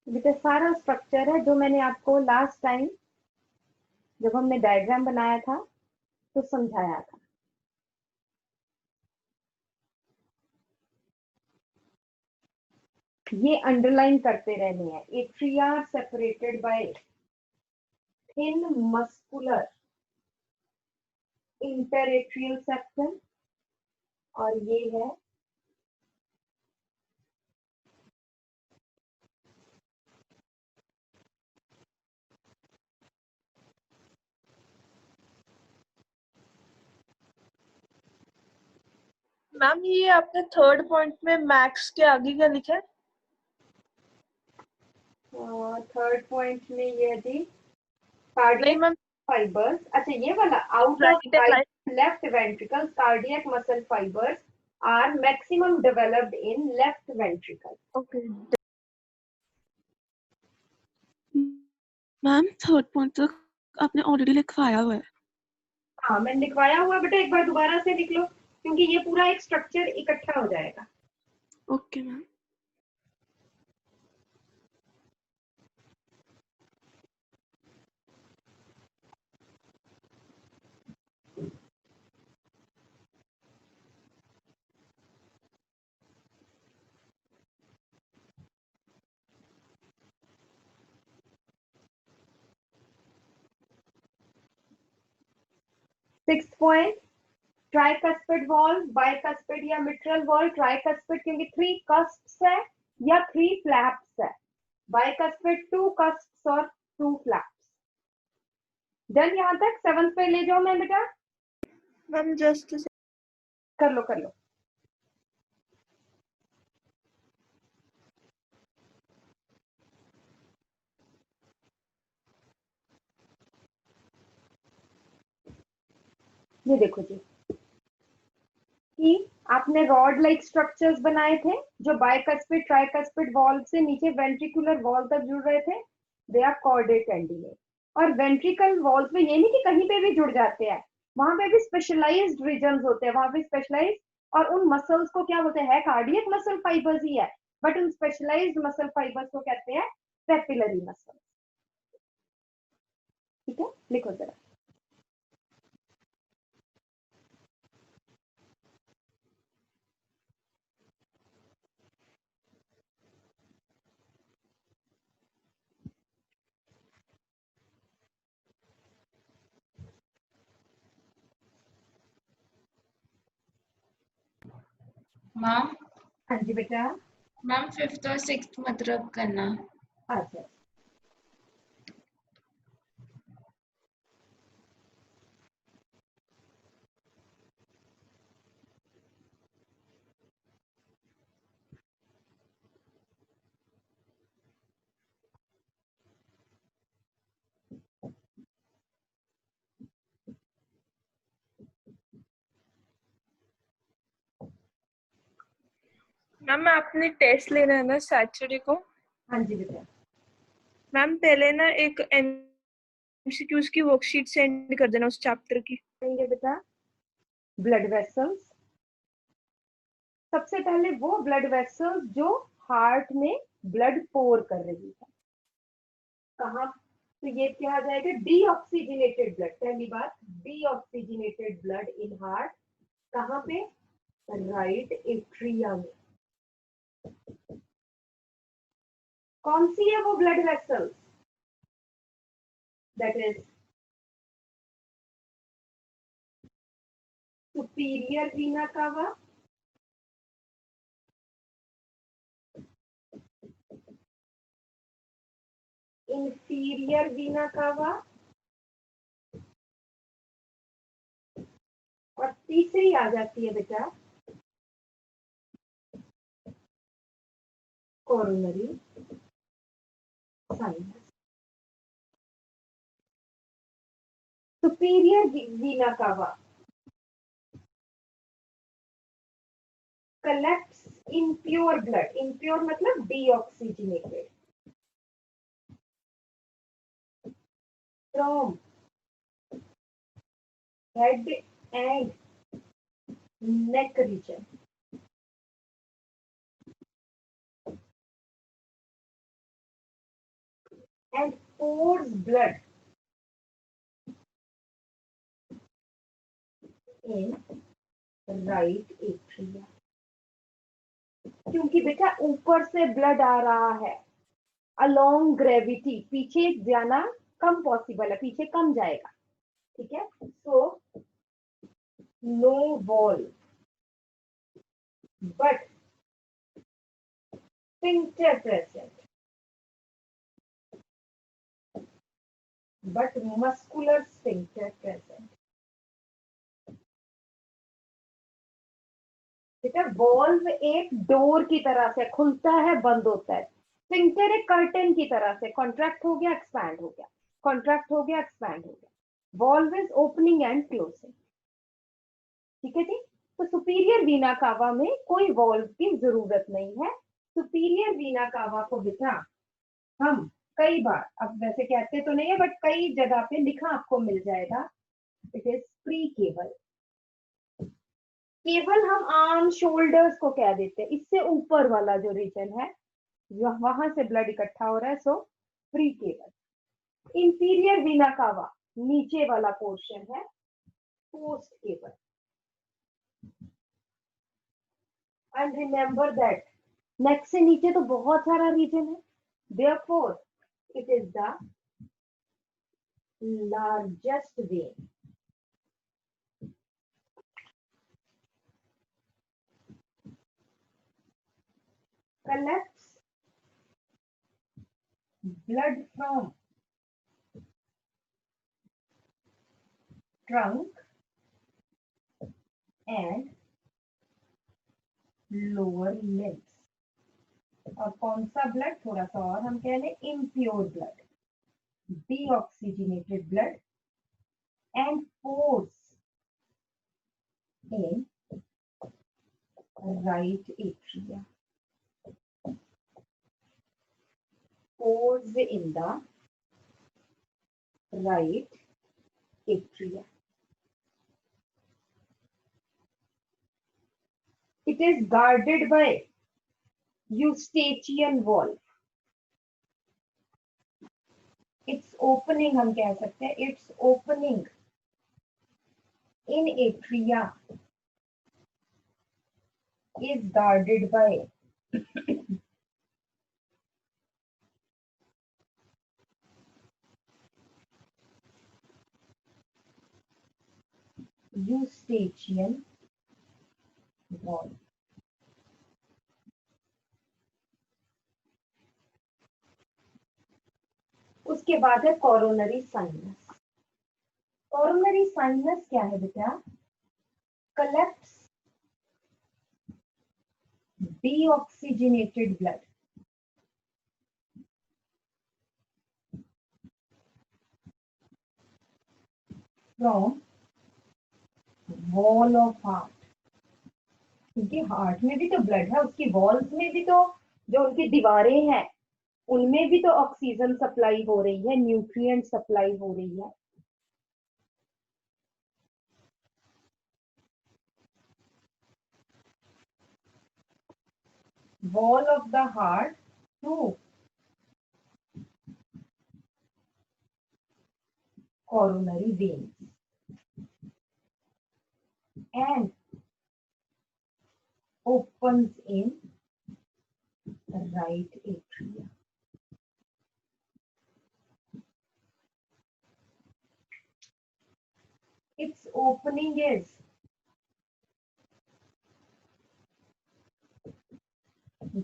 बेटा सारा स्ट्रक्चर है जो मैंने आपको लास्ट टाइम जब हमने डायग्राम बनाया था तो समझाया था। ये अंडरलाइन करते रहने हैं। Atria separated by thin muscular interatrial septum, और ये है मैम ये आपने थर्ड पॉइंट में मैक्स के आगे क्या लिखा है? थर्ड पॉइंट में ये थी नहीं कार्डियक मैम, फाइबर्स। अच्छा ये वाला, आउट ऑफ राइट है, right. Left ventricle cardiac muscle fibres are maximum developed in left ventricle. Okay ma'am third point तक आपने ऑलरेडी लिखवाया हुआ है। हाँ मैंने लिखवाया हुआ बेटा, एक बार दोबारा से लिख लो क्योंकि ये पूरा एक स्ट्रक्चर इकट्ठा हो जाएगा। Okay ma'am. 6th point, tricuspid wall, bicuspid या मिट्रल वॉल। ट्राइकस्पिड क्योंकि 3 कस्प्स है या 3 फ्लैप्स है, बाइकस्पिड 2 कस्प्स और 2 फ्लैप्स। डन यहां तक? 7th पे ले जाओ मैं बेटा। मैम जस्ट कर लो कर लो। ये देखो जी कि आपने रॉड लाइक स्ट्रक्चर्स बनाए थे जो बाइकस्पिड ट्राइकस्पिड वॉल्व से नीचे वेंट्रिकुलर वॉल तक जुड़ रहे थे। दे आर कॉर्डेड कैंडिलेट। और वेंट्रिकल वॉल्स में ये नहीं कि कहीं पे भी जुड़ जाते हैं, वहां पे भी स्पेशलाइज्ड रीजन होते हैं, वहां पे स्पेशलाइज्ड, और उन मसल्स को क्या बोलते हैं? कार्डियक मसल फाइबर्स ही है, बट उन स्पेशलाइज्ड मसल फाइबर्स को कहते हैं पेपिलरी मसल। ठीक है, लिखो जरा। मैम हाँ जी बेटा। मैम 5th और 6th मतलब करना। अच्छा मैम आपने टेस्ट लेना है ना सैटरडे को? हाँ जी बेटा। मैम पहले ना एक एमसीक्यूज की वर्कशीट सेंड कर देना उस चैप्टर की। करेंगे बेटा ब्लड वेसल्स। सबसे पहले वो ब्लड वेसल्स जो हार्ट में ब्लड पोर कर रही है, कहाँ? तो ये क्या आ जाएगा? Deoxygenated blood. पहली बात, डीऑक्सीजनेटेड ब्लड इन हार्ट। कहाँ पे? राइट एट्रिया में। कौन सी है वो blood vessels? That is superior Veena कावा, इंफीरियर वीना कावा, और तीसरी आ जाती है बेटा कोरोनरी साइनस। सुपीरियर वीना कावा collects impure blood, impure मतलब deoxygenated, from head and neck region. and pours blood in right atria. क्योंकि बेटा ऊपर से ब्लड आ रहा है अलोंग ग्रेविटी, पीछे जाना कम पॉसिबल है, पीछे कम जाएगा, ठीक है. So no wall but sphincter present, but muscular sphincter present. बेटा वॉल्व एक डोर की तरह से खुलता है, बंद होता है. स्फिंक्टर एक कर्टन की तरह से कॉन्ट्रैक्ट हो गया, एक्सपैंड हो गया, कॉन्ट्रैक्ट हो गया, एक्सपैंड हो गया. Valve is opening and closing. ठीक है जी. तो सुपीरियर वीना कावा में कोई वॉल्व की जरूरत नहीं है. सुपीरियर वीना कावा को बेटा हम कई बार, अब वैसे कहते तो नहीं है बट कई जगह पे लिखा आपको मिल जाएगा, इट इज प्री केवल. केवल हम आर्म शोल्डर्स को कह देते हैं, इससे ऊपर वाला जो रीजन है वहां से ब्लड इकट्ठा हो रहा है, सो प्री केवल. इंफीरियर वीना कावा नीचे वाला पोर्शन है, पोस्ट केवल. एंड रिमेंबर दैट नेक से नीचे तो बहुत सारा रीजन है, therefore it is the largest when. Collects blood from trunk and lower limbs. और कौन सा ब्लड, थोड़ा सा और हम कह लें, impure blood, deoxygenated blood, and pours in right atria. Pours in the right atria. It is guarded by eustachian valve. Its opening हम कह सकते हैं, its opening in atria is guarded by eustachian valve. उसके बाद है coronary sinus. Coronary sinus क्या है बेटा? Collects deoxygenated blood from wall of heart. क्योंकि हार्ट में भी तो ब्लड है, उसकी वॉल्स में भी तो जो उनकी दीवारें हैं उनमें भी तो ऑक्सीजन सप्लाई हो रही है, न्यूट्रिएंट सप्लाई हो रही है. Wall of the heart to coronary veins and opens in right atria. Its opening is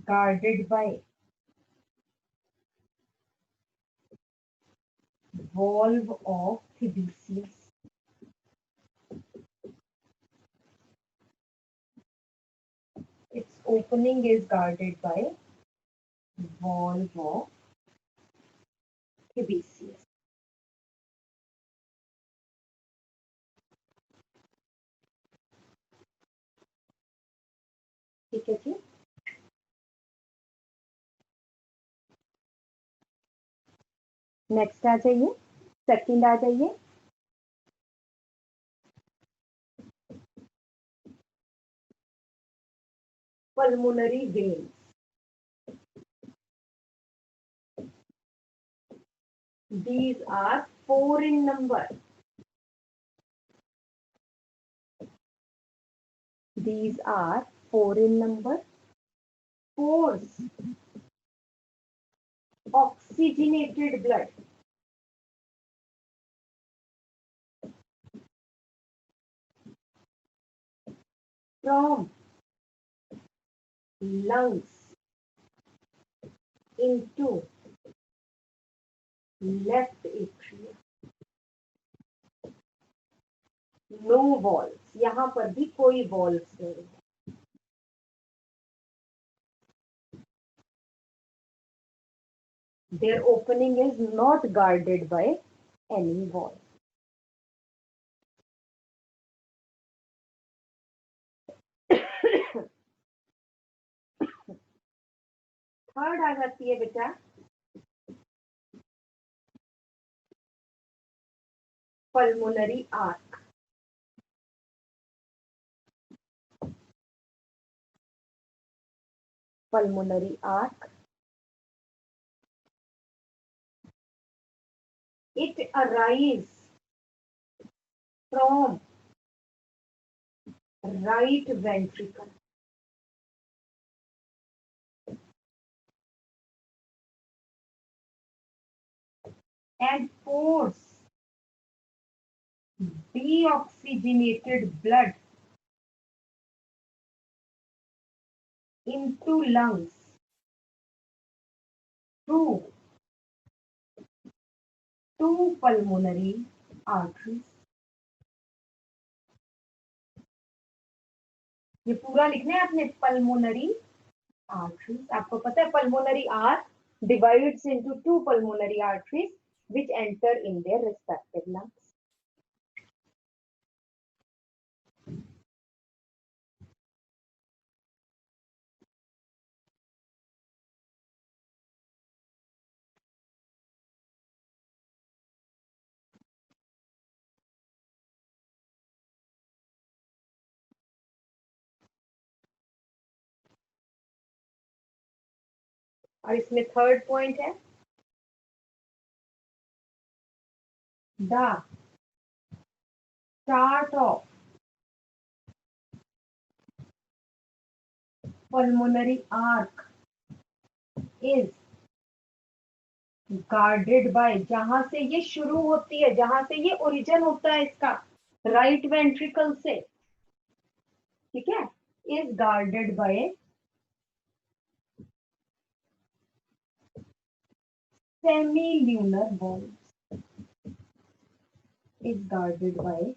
guarded by valve of Thebesius. Its opening is guarded by valve of Thebesius. ठीक है जी. Next आ जाइए, second आ जाइए. pulmonary veins. These are 4 in number. These are 4 in number. Pores. Oxygenated blood. From lungs into left atrium. No valves. यहां पर भी कोई valves नहीं है. Their opening is not guarded by any wall. Third आ जाती है बेटा pulmonary arc. Pulmonary arc. It arises from right ventricle. And pours deoxygenated blood into lungs through 2 pulmonary arteries. ये पूरा लिखना है आपने pulmonary arteries. आपको पता है pulmonary arc divides into 2 pulmonary arteries which enter in their respective lungs. और इसमें थर्ड पॉइंट है the start of pulmonary arc is guarded by. जहां से ये शुरू होती है, जहां से ये ओरिजिन होता है इसका राइट वेंट्रिकल से, ठीक है, is guarded by semilunar valves. Is guarded by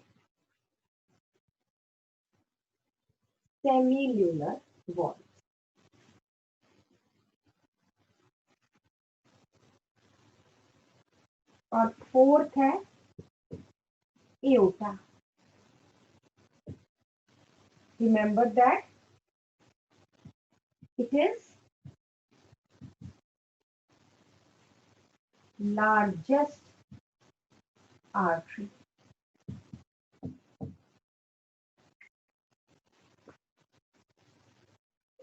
semilunar valves. और फोर्थ है aorta. Remember that it is largest artery.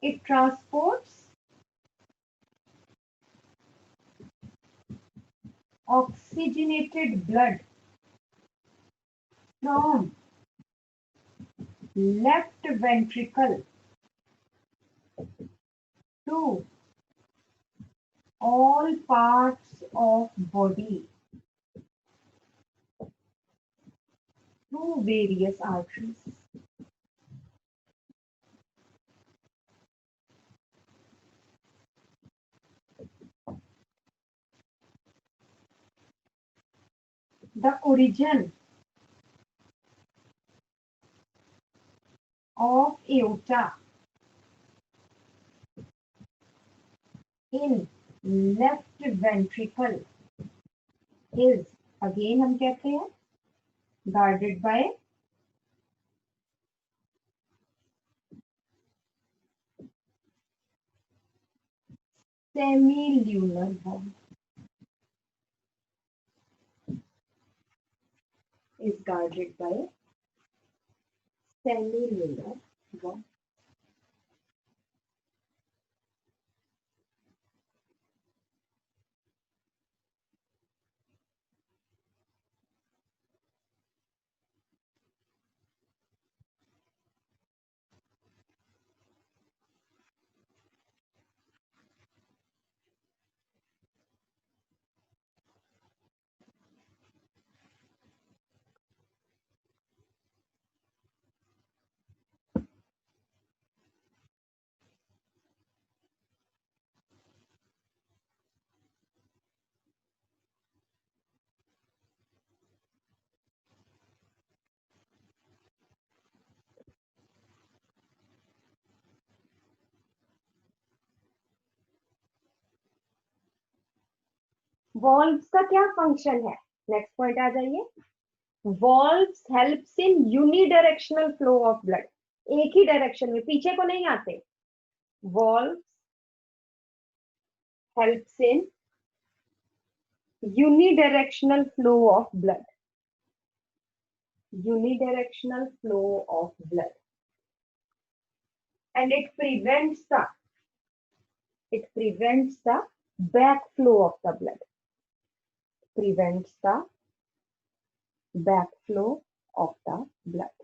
It transports oxygenated blood from left ventricle to all parts of body through various arteries. The origin of aorta in left ventricle is, again हम कहते हैं, guarded by semilunar valve. Is guarded by semilunar valve. Valves का क्या function है? Next point आ जाइए। Valves helps in unidirectional flow of blood, एक ही direction में, पीछे को नहीं आते। Valves helps in unidirectional flow of blood, unidirectional flow of blood, and it prevents the backflow of the blood, prevents the backflow of the blood.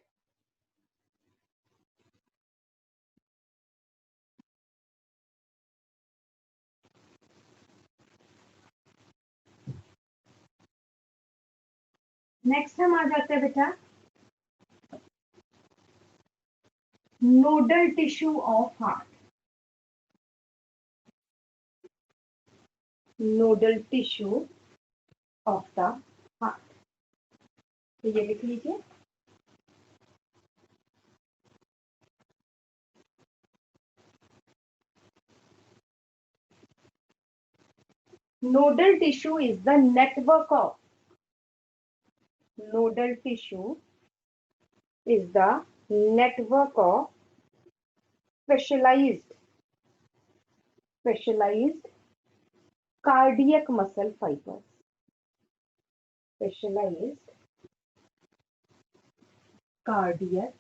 Next हम आ जाते हैं बेटा nodal tissue of heart, nodal tissue of the heart, तो ये लिख लीजिए। Nodal tissue is the network of, nodal tissue is the network of specialized cardiac muscle fibers, specialized cardiac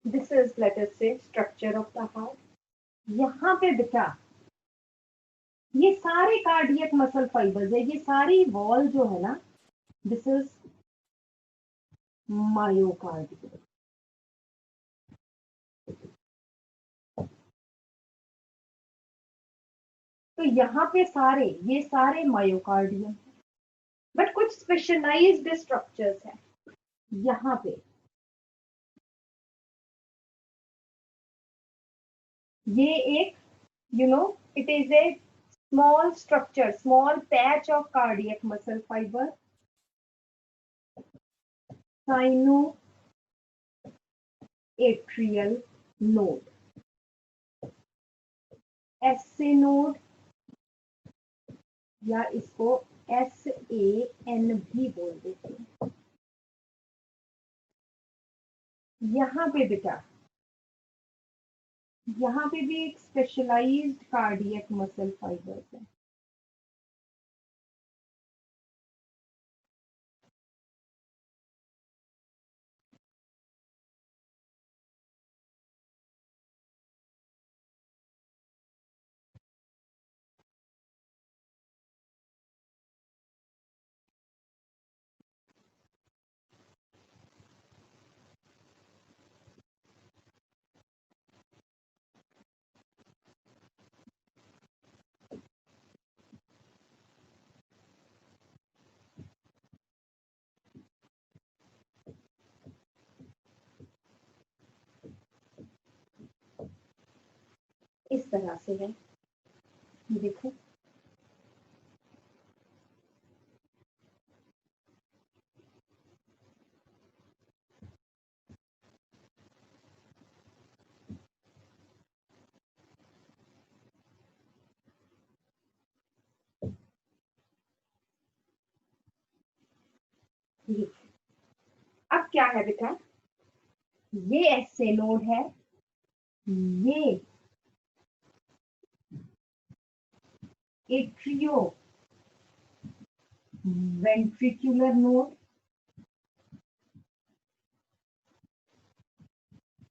this is let us say structure of the heart। यहाँ पे बेटा ये सारे cardiac muscle fibres है, ये सारी वॉल जो है ना, दिस इज मायोकार्डियम। तो यहाँ पे ये सारे मायोकार्डियम, बट कुछ स्पेशलाइज्ड स्ट्रक्चर्स हैं यहाँ पे। ये एक it is a small structure, small patch of cardiac muscle fiber, sinoatrial node, SA node या इसको SAN भी बोल देते हैं। यहाँ पे बेटा यहाँ पे भी एक स्पेशलाइज्ड कार्डियक मसल फाइबर्स है। इस तरह से है, देखो ये। अब क्या है बेटा, ये SA नोड है, ये atrio ventricular node,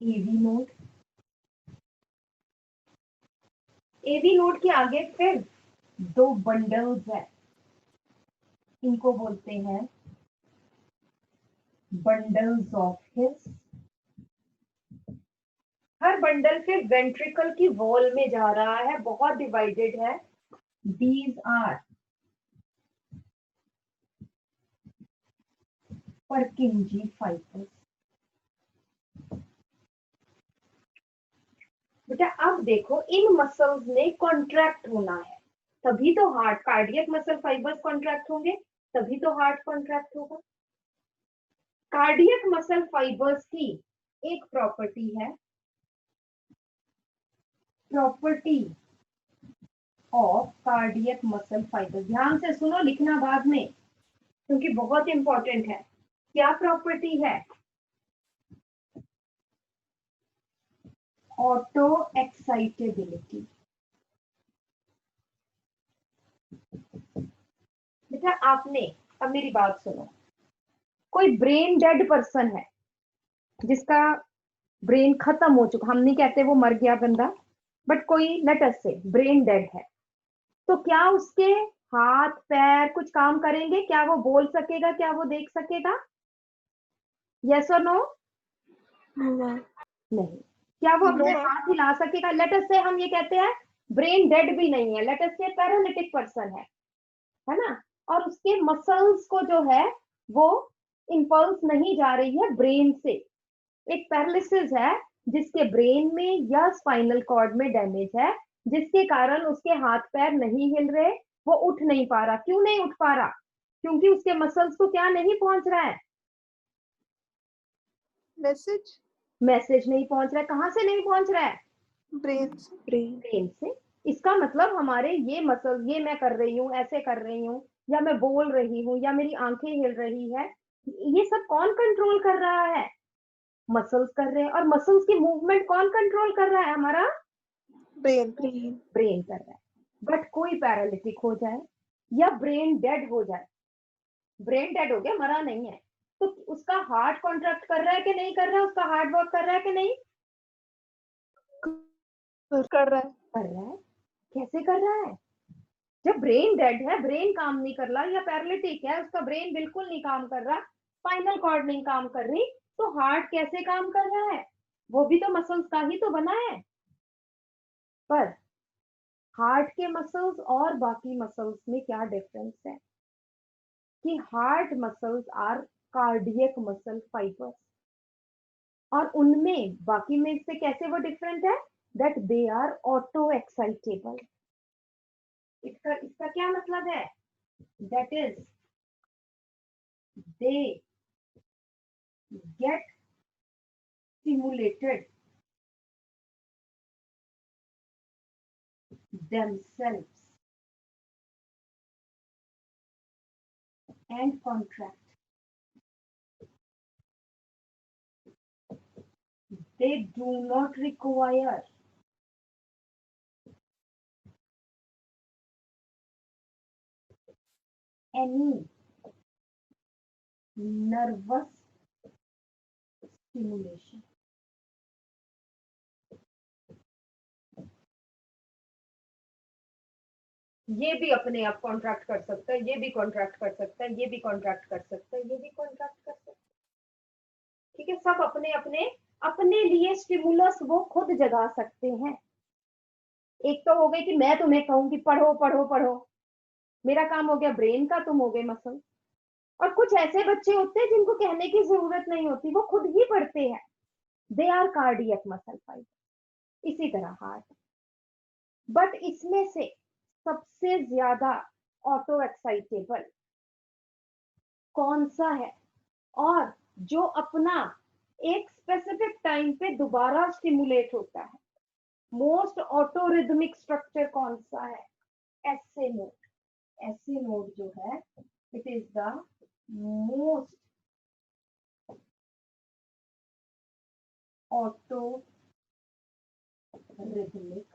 AV node. AV node के आगे फिर दो बंडल्स है, इनको बोलते हैं बंडल्स ऑफ हिल्स। हर बंडल फिर वेंट्रिकल की वॉल में जा रहा है, बहुत डिवाइडेड है। These are Purkinje fibres. बेटा अब देखो, इन मसल्स ने कॉन्ट्रैक्ट होना है, तभी तो heart, cardiac muscle fibres contract होंगे, तभी तो हार्ट कॉन्ट्रैक्ट होगा। कार्डियक मसल फाइबर्स की एक प्रॉपर्टी है, property of cardiac muscle fibre. ध्यान से सुनो, लिखना बाद में, क्योंकि बहुत इंपॉर्टेंट है। क्या प्रॉपर्टी है? Auto excitability. बेटा आपने, अब मेरी बात सुनो, कोई ब्रेन डेड पर्सन है जिसका ब्रेन खत्म हो चुका, हम नहीं कहते वो मर गया बंदा, बट कोई लेट्स से ब्रेन डेड है, तो क्या उसके हाथ पैर कुछ काम करेंगे? क्या वो बोल सकेगा? क्या वो देख सकेगा? यस और नो? नहीं। क्या वो अपने हाथ हिला सकेगा? लेट्स से हम ये कहते हैं ब्रेन डेड भी नहीं है, लेट्स से पैरालिटिक पर्सन है ना, और उसके मसल्स को जो है वो इंपल्स नहीं जा रही है ब्रेन से। एक पैरालिसिस है जिसके ब्रेन में या स्पाइनल कॉर्ड में डैमेज है, जिसके कारण उसके हाथ पैर नहीं हिल रहे, वो उठ नहीं पा रहा। क्यों नहीं उठ पा रहा? क्योंकि उसके मसल्स को क्या नहीं पहुंच रहा है? मैसेज नहीं पहुंच रहा है। कहां से नहीं पहुंच रहा है? ब्रेन से। इसका मतलब हमारे ये मसल, ये मैं कर रही हूँ, ऐसे कर रही हूँ, या मैं बोल रही हूँ, या मेरी आंखें हिल रही है, ये सब कौन कंट्रोल कर रहा है? मसल्स कर रहे हैं। और मसल्स की मूवमेंट कौन कंट्रोल कर रहा है? हमारा ब्रेन कर रहा है। बट कोई पैरालिटिक हो जाए या ब्रेन डेड हो जाए, ब्रेन डेड हो गया, मरा नहीं है, तो उसका हार्ट कॉन्ट्रैक्ट कर रहा है कि नहीं कर रहा है? उसका हार्ट वर्क कर रहा है कि नहीं कर रहा है? कर रहा है। कैसे कर रहा है? जब ब्रेन डेड है, ब्रेन काम नहीं कर रहा, या पैरालिटिक है, उसका ब्रेन बिल्कुल नहीं काम कर रहा, स्पाइनल कॉर्ड नहीं काम कर रही, तो हार्ट कैसे काम कर रहा है? वो भी तो मसल्स का ही तो बना है। पर हार्ट के मसल्स और बाकी मसल्स में क्या डिफरेंस है कि heart muscles are cardiac muscle fibres, और उनमें बाकी में से कैसे वो डिफरेंट है? That they are auto excitable. इसका क्या मतलब है? That is they get stimulated themselves and contract. They do not require any nervous stimulation. ये भी अपने आप कॉन्ट्रैक्ट कर सकता है, ये भी कॉन्ट्रैक्ट कर सकता है, ये भी कॉन्ट्रैक्ट कर सकता है, ये भी कॉन्ट्रैक्ट कर सकता है। ठीक है, सब अपने अपने अपने लिए स्टिमुलस वो खुद जगा सकते हैं। एक तो हो गई कि मैं तुम्हें कहूं कि पढ़ो पढ़ो पढ़ो, मेरा काम हो गया ब्रेन का, तुम हो गए मसल। और कुछ ऐसे बच्चे होते हैं जिनको कहने की जरूरत नहीं होती, वो खुद ही पढ़ते हैं, they are cardiac muscle fibre. इसी तरह हार्ट। बट इसमें से सबसे ज्यादा ऑटो एक्साइटेबल कौन सा है, और जो अपना एक स्पेसिफिक टाइम पे दोबारा स्टिमुलेट होता है? मोस्ट ऑटो रिदमिक स्ट्रक्चर कौन सा है? SA node. एसए नोड जो है, it is the most auto rhythmic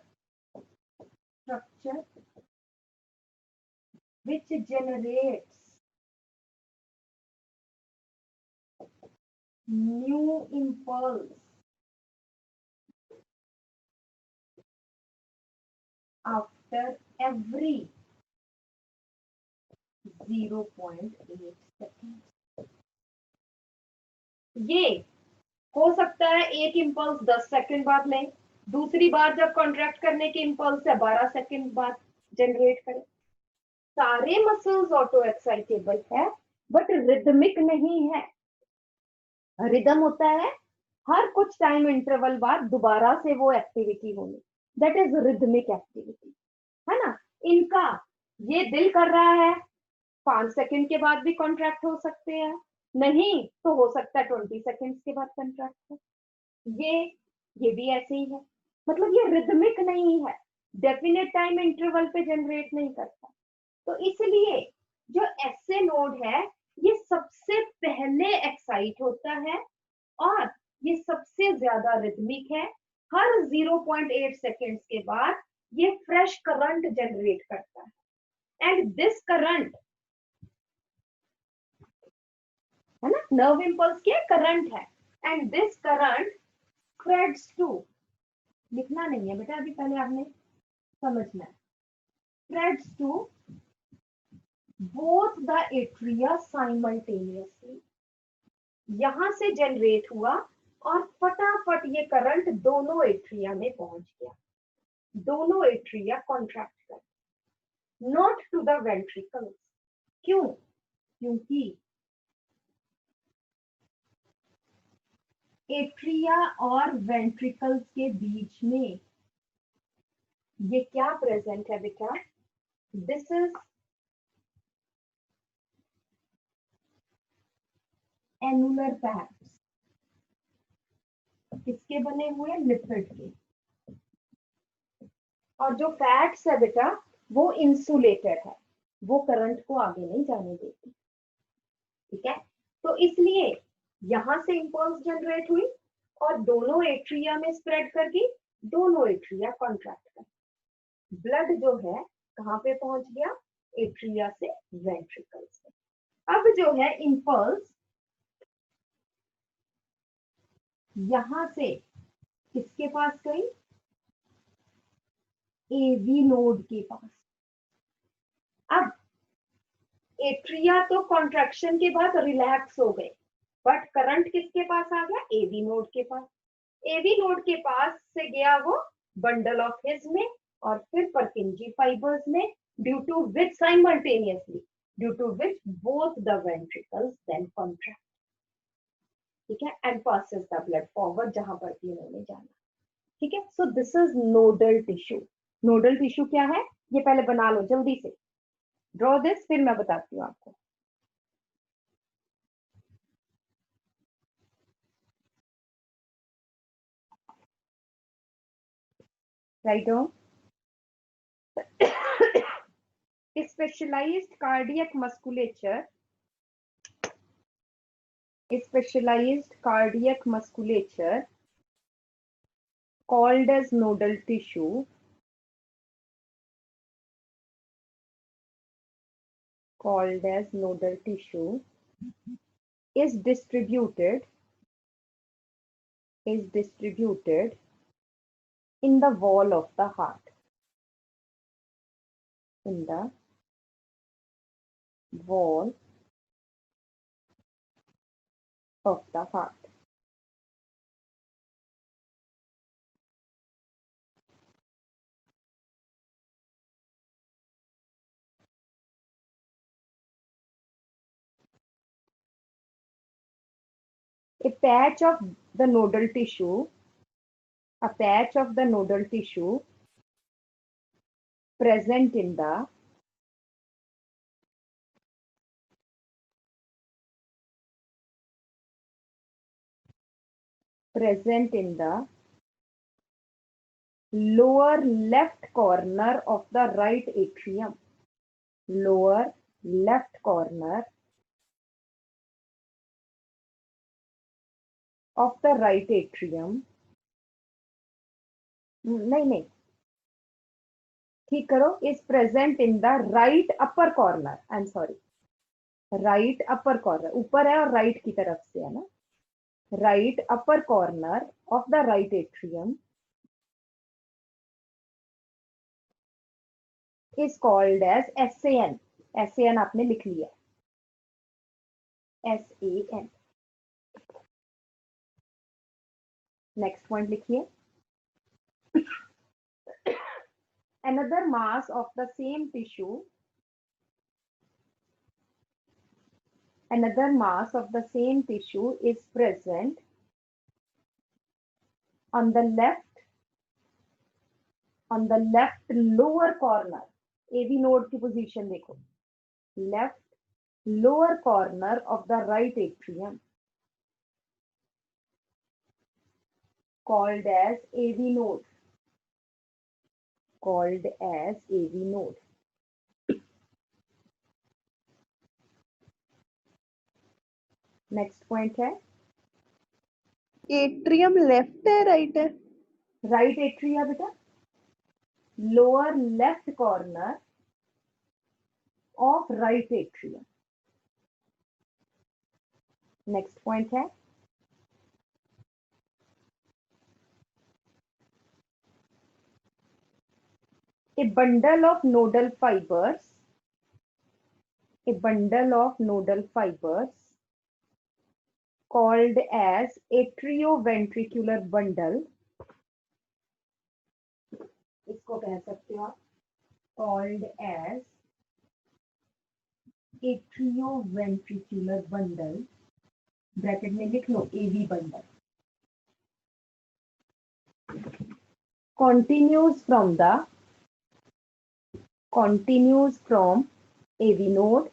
structure which generates new impulse after every 0.8 second. ये हो सकता है एक इंपल्स 10 सेकंड बाद लें, दूसरी बार जब कॉन्ट्रैक्ट करने के इंपल्स है 12 सेकंड बाद जनरेट करें। सारे मसल्स ऑटो एक्साइटेबल है बट रिदमिक नहीं है। रिदम होता है हर कुछ टाइम इंटरवल बाद दोबारा से वो एक्टिविटी होनी, दैट इज रिदमिक एक्टिविटी, है ना। इनका ये दिल कर रहा है 5 सेकंड के बाद भी कॉन्ट्रैक्ट हो सकते हैं, नहीं तो हो सकता है 20 सेकंड्स के बाद कॉन्ट्रैक्ट हो। ये भी ऐसे ही है, मतलब ये रिदमिक नहीं है, डेफिनेट टाइम इंटरवल पे जनरेट नहीं करता। तो इसलिए जो एसए नोड है ये सबसे पहले एक्साइट होता है और ये सबसे ज्यादा रिदमिक है। हर 0.8 सेकेंड्स के बाद ये फ्रेश करंट जनरेट करता है एंड दिस करंट, है ना, नर्व इंपल्स के करंट है and this current spreads to, लिखना नहीं है बेटा अभी, पहले आपने समझना है, spreads to both the atria simultaneously. यहां से जनरेट हुआ और फटाफट ये करंट दोनों एट्रिया में पहुंच गया, दोनों एट्रिया कॉन्ट्रैक्ट कर, नॉट टू द वेंट्रिकल्स। क्यों? क्योंकि एट्रिया और वेंट्रिकल्स के बीच में ये क्या प्रेजेंट है बेटा, दिस इज एनुलर पैड्स। किसके बने हुए? लिपिड के। और जो फैट्स है बेटा वो इंसुलेटेड है, वो करंट को आगे नहीं जाने देती, ठीक है। तो इसलिए यहां से इंपल्स जनरेट हुई और दोनों एट्रिया में स्प्रेड कर गई, दोनों एट्रिया कॉन्ट्रैक्ट कर, ब्लड जो है कहां पे पहुंच गया? एट्रिया से वेंट्रिकल्स में। अब जो है इंपल्स यहां से किसके पास गई? एवी नोड के पास। अब एट्रिया तो कॉन्ट्रैक्शन के बाद रिलैक्स हो गए, बट करंट किसके पास आ गया? एवी नोड के पास। एवी नोड के पास से गया वो बंडल ऑफ हिज में और फिर परकिंजी फाइबर्स में, due to which simultaneously, due to which both the ventricles then contract, ठीक है, and passes the blood forward जहां पर भी उन्होंने जाना, ठीक है। So this is nodal tissue. Nodal tissue क्या है ये पहले बना लो जल्दी से, ड्रॉ दिस, फिर मैं बताती हूँ आपको। Write down. specialized cardiac musculature, specialized cardiac musculature called as nodal tissue, called as nodal tissue is distributed in the wall of the heart, in the wall of the heart. A patch of the nodal tissue, a patch of the nodal tissue present in the lower left corner of the right atrium, lower left corner of the right atrium, नहीं ठीक करो, is present in the right upper corner. I'm sorry, right upper corner, ऊपर है और right की तरफ से है ना, right upper corner of the right atrium is called as SAN. SAN आपने लिख लिया, SAN. नेक्स्ट पॉइंट लिखिए, another mass of the same tissue, another mass of the same tissue is present on the left lower corner. AV node की position देखो, left lower corner of the right atrium, called as AV node, called as AV node. Next point है, atrium left है right है? Right atria बेटा, lower left corner of right atrium. Next point है, a bundle of nodal fibers, a bundle of nodal fibers called as atrioventricular bundle, इसको कह सकते हो आप, called as atrioventricular bundle, bracket में लिख लो AV bundle, continues from AV node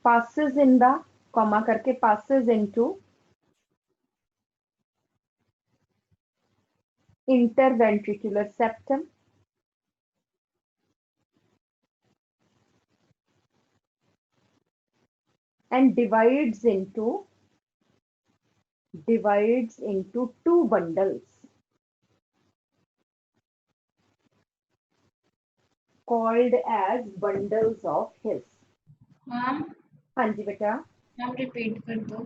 passes in the comma करके passes into interventricular septum and divides into two bundles called as bundles of His. Ma'am हाँ जी बेटा, मैम रिपीट कर दो.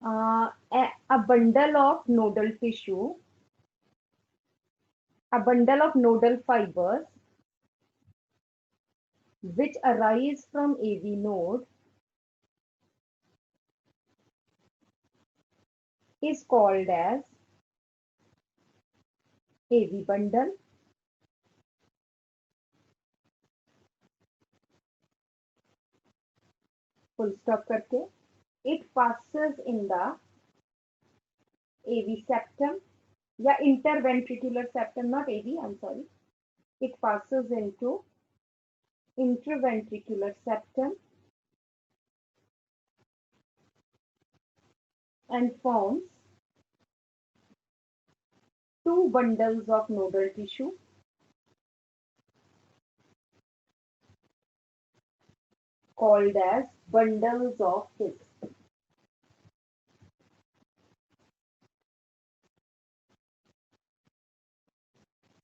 a bundle of nodal tissue, a bundle of nodal fibers which arise from AV node is called as AV bundle. Full stop करके, it passes in the AV septum या interventricular septum, not AV, I'm sorry. It passes into interventricular septum and forms two bundles of nodal tissue called as bundles of His.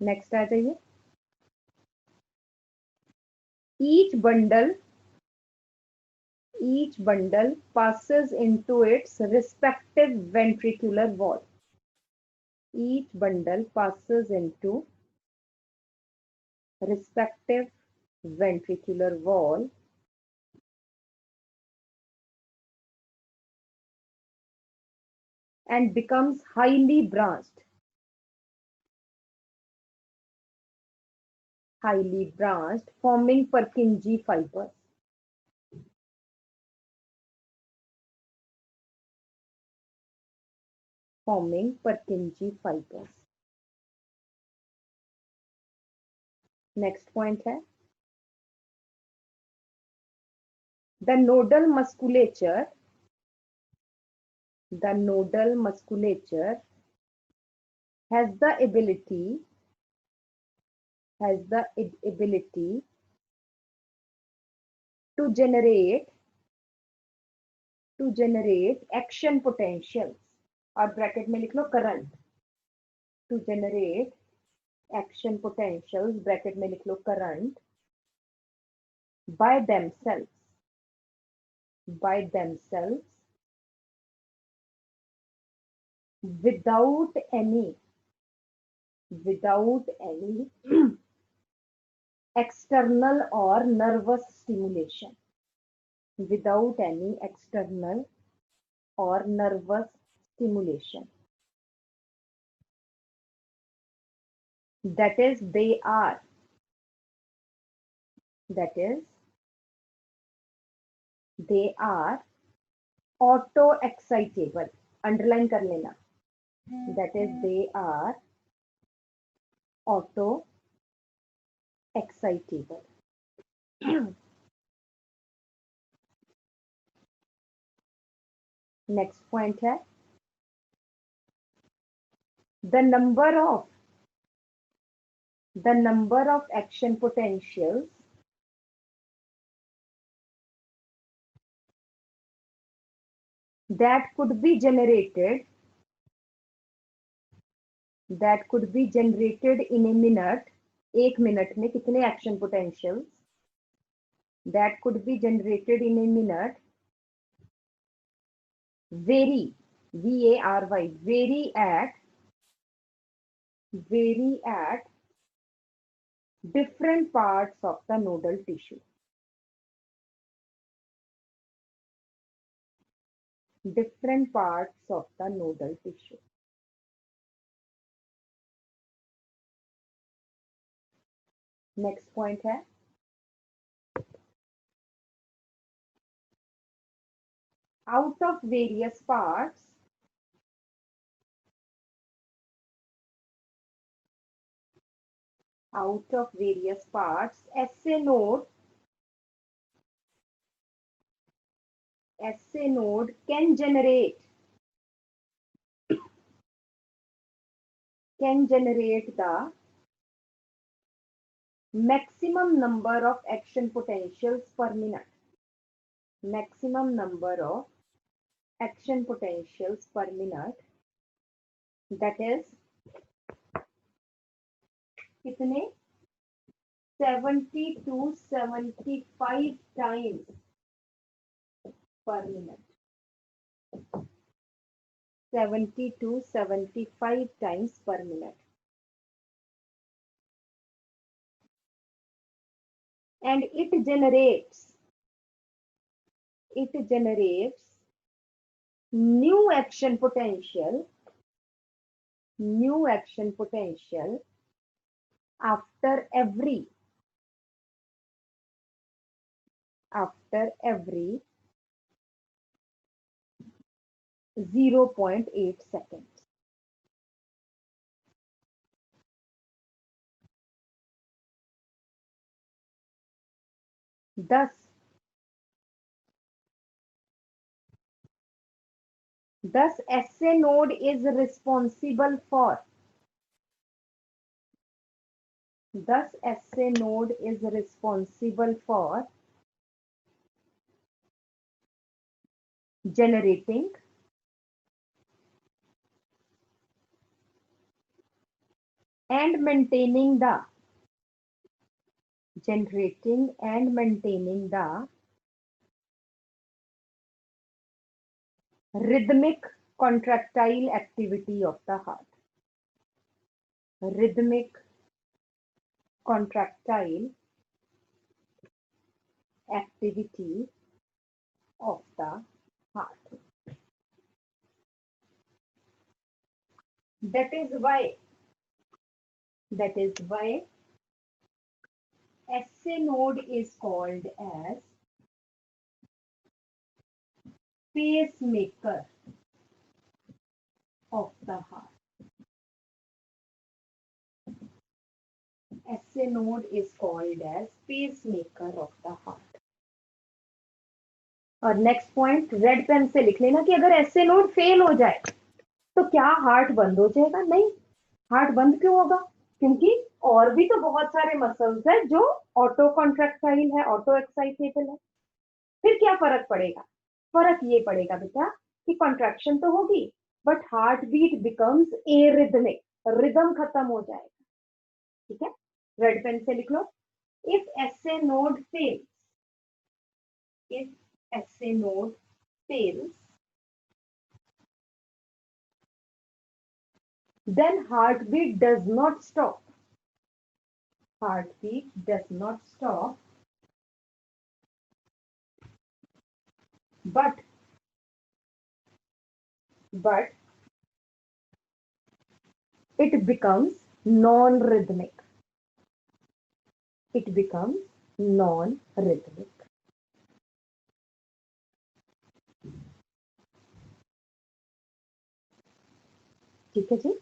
Next आ जाइए, each bundle passes into its respective ventricular wall. Each bundle passes into respective ventricular wall and becomes highly branched, forming Purkinje fibers. Next point है, the nodal musculature has the ability to generate to generate action potentials, और bracket में लिख लो current, to generate action potentials, bracket में लिख लो current, by themselves without any external or nervous stimulation, without any external or nervous stimulation. That is, they are auto excitable. Underline कर लेना. That is, they are auto excitable. Next point है the number of action potentials that could be generated in a minute. एक minute में कितने action potentials that could be generated in a minute vary at different parts of the nodal tissue. Next point है out of various parts SA node can generate the maximum number of action potentials per minute. That is कितने 70 to 75 times per minute. 70 to 75 times per minute. And it generates new action potential after every 0.8 seconds. Thus SA node is responsible for generating and maintaining the rhythmic contractile activity of the heart. That is why SA node is called as pacemaker of the heart. SA node is called as pacemaker of the heart. और next point red pen से लिख लेना कि अगर SA node fail हो जाए तो क्या हार्ट बंद हो जाएगा? नहीं, हार्ट बंद क्यों होगा? क्योंकि और भी तो बहुत सारे मसल्स हैं जो ऑटो कॉन्ट्रैक्टाइल है, ऑटो एक्साइटेबल है. फिर क्या फर्क पड़ेगा? फर्क ये पड़ेगा बेटा कि कॉन्ट्रैक्शन तो होगी but heart beat becomes arrhythmic, rhythm खत्म हो जाएगा। ठीक है, रेड पेन से लिख लो। If SA node fails, if SA node fails, then heartbeat does not stop. Heartbeat does not stop, but it becomes non-rhythmic. It becomes non-rhythmic. ठीक है जी।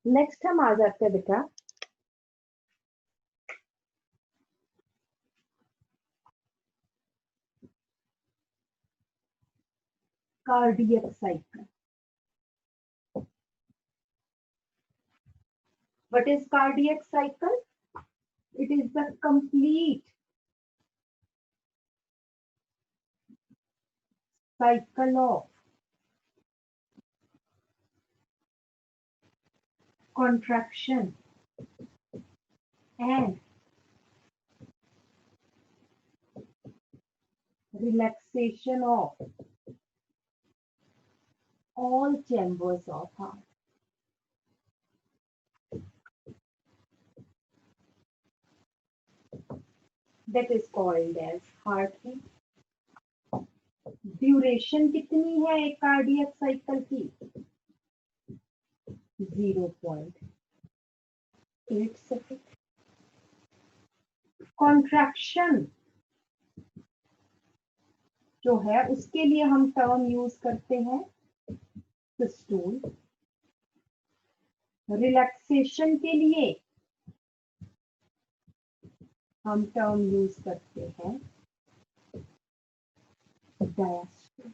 नेक्स्ट हम आ जाते हैं बेटा cardiac cycle. What is cardiac cycle? It is the complete cycle of contraction and relaxation of all chambers of heart. That is called as heartbeat. Duration कितनी है एक cardiac cycle की? 0.8 सेकेंड। कॉन्ट्रैक्शन जो है उसके लिए हम टर्म यूज करते हैं सिस्टोल। रिलैक्सेशन के लिए हम टर्म यूज करते हैं डायस्टोल।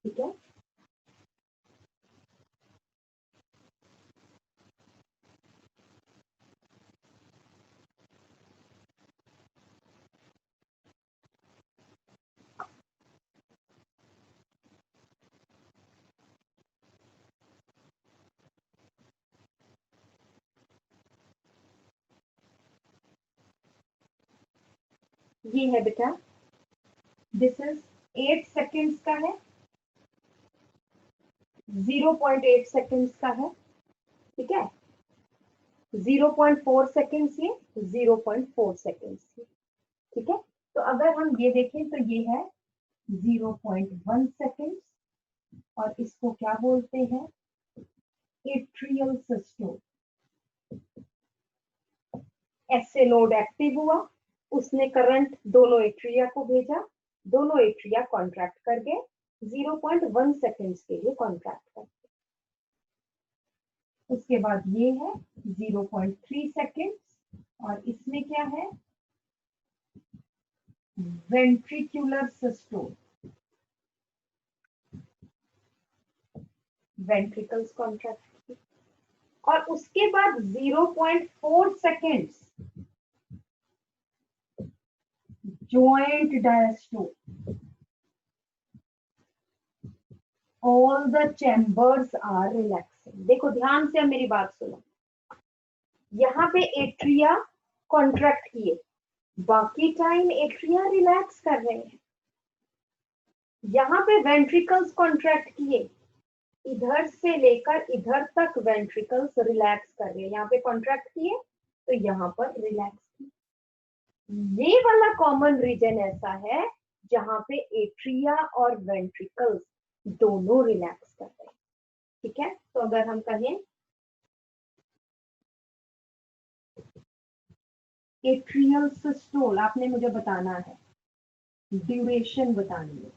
ठीक है, ये है बेटा, दिस इज 8 सेकेंड्स का है, 0.8 सेकेंड्स का है। ठीक है, 0.4 सेकेंड्स ये, 0.4 सेकेंड्स ये। ठीक है, तो अगर हम ये देखें तो ये है 0.1 सेकेंड्स और इसको क्या बोलते हैं? Atrial systole. ऐसे नोड एक्टिव हुआ, उसने करंट दोनों एट्रिया को भेजा, दोनों एट्रिया कॉन्ट्रैक्ट कर गए 0.1 सेकेंड्स के लिए कॉन्ट्रैक्ट कर गए। उसके बाद ये है 0.3 सेकेंड्स और इसमें क्या है? Ventricular systole. वेंट्रिकल्स कॉन्ट्रैक्ट और उसके बाद 0.4 seconds joint diastole. All the chambers are relaxing. देखो ध्यान से अब मेरी बात सुनो, यहाँ पे एट्रिया कॉन्ट्रैक्ट किए, बाकी टाइम एट्रिया रिलैक्स कर रहे हैं। यहाँ पे वेंट्रिकल्स कॉन्ट्रैक्ट किए, इधर से लेकर इधर तक वेंट्रिकल्स रिलैक्स कर रहे हैं। यहाँ पे कॉन्ट्रैक्ट किए तो यहाँ पर रिलैक्स किए। ये वाला कॉमन रीजन ऐसा है जहां पे एट्रिया और वेंट्रिकल्स दोनों रिलैक्स कर रहे हैं। ठीक है, तो अगर हम कहें एट्रियल सिस्टोल, आपने मुझे बताना है, ड्यूरेशन बतानी है।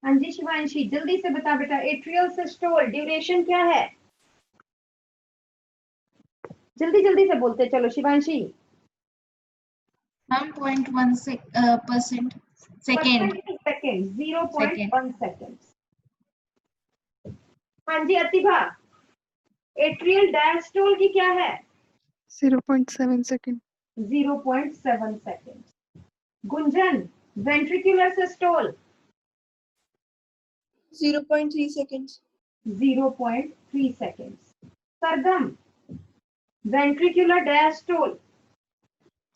हाँ जी शिवांशी, जल्दी से बता बेटा, एट्रियल सिस्टोल ड्यूरेशन क्या है? जल्दी जल्दी से बोलते चलो Shivanshi. Ma'am 0.1% second second, 0.1 second second. हाँ जी अतिभा, एट्रियल डायस्टोल की क्या है? 0.7 second. 0.7 second. Gunjan, ventricular systole 0.3 seconds. 0.3 second. Sargam, ventricular diastole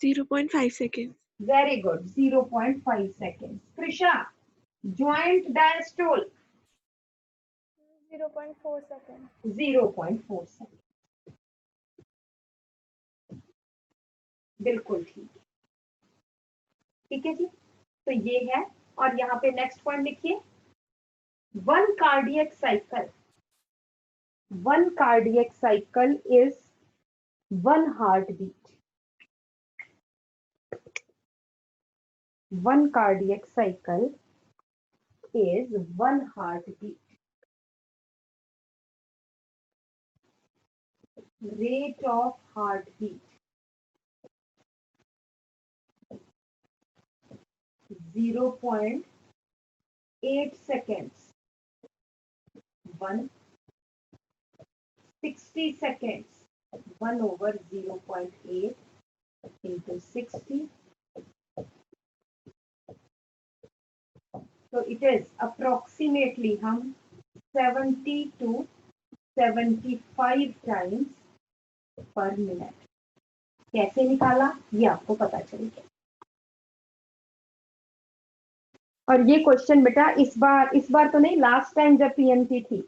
0.5 second. Very good, 0.5 second. Krisha, joint diastole 0.4 seconds. 0.4 second. बिल्कुल ठीक है, ठीक है जी। तो ये है, और यहाँ पे नेक्स्ट पॉइंट लिखिए, one cardiac cycle is one heart beat. One cardiac cycle is one heart beat. Rate of heartbeat 0.8 seconds. 160 seconds. 1 over 0.8 into 60. So it is approximately हम 70 to 75 times per minute. कैसे निकाला ये आपको पता चलेगा। और ये क्वेश्चन बेटा इस बार तो नहीं, लास्ट टाइम जब पीएमटी थी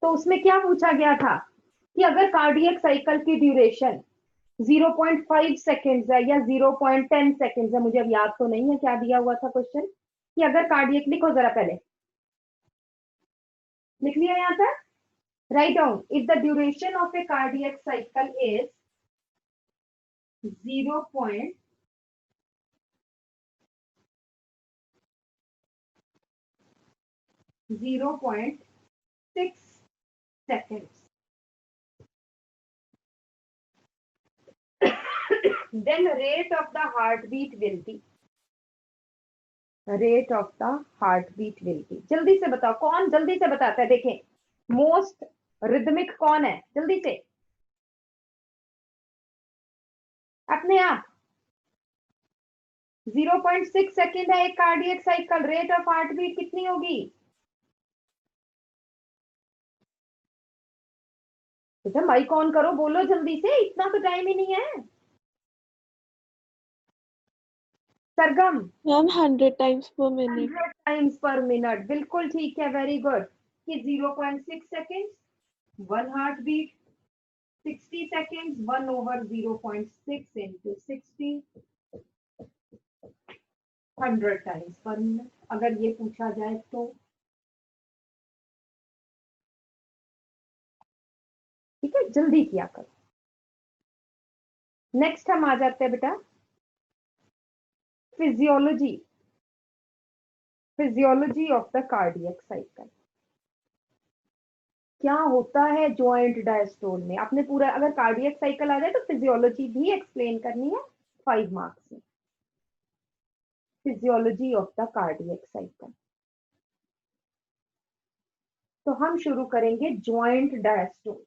तो उसमें क्या पूछा गया था कि अगर कार्डियक साइकिल की ड्यूरेशन 0.5 सेकेंड्स है या 0.10 सेकेंड्स है, मुझे अब याद तो नहीं है क्या दिया हुआ था क्वेश्चन, कि अगर कार्डियक, लिखो जरा पहले, लिख लिया यहाँ तक, write down, if the duration of A cardiac cycle is 0.6 seconds, then rate of the heartbeat will be, जल्दी से बताओ कौन जल्दी से बताता है, देखें मोस्ट रिदमिक कौन है, जल्दी से अपने आप। 0.6 सेकेंड है एक cardiac cycle, rate of heartbeat कितनी होगी? तो माइक ऑन करो, बोलो जल्दी से, इतना तो टाइम ही नहीं है। सरगम, मैम 100 टाइम्स पर मिनट। 100 टाइम्स पर मिनट, बिल्कुल ठीक है, वेरी गुड। कि 0.6 second 1 heart beat, 60 seconds 1 over 0.6 into 60, 100 times per minute। अगर ये पूछा जाए तो ठीक है, जल्दी किया करो। नेक्स्ट हम आ जाते हैं बेटा physiology of the cardiac cycle. क्या होता है ज्वाइंट डायस्टोल में, आपने पूरा, अगर कार्डियक साइकिल आ जाए तो फिजियोलॉजी भी एक्सप्लेन करनी है 5 मार्क्स में। Physiology of the cardiac cycle, तो हम शुरू करेंगे ज्वाइंट डायस्टोल।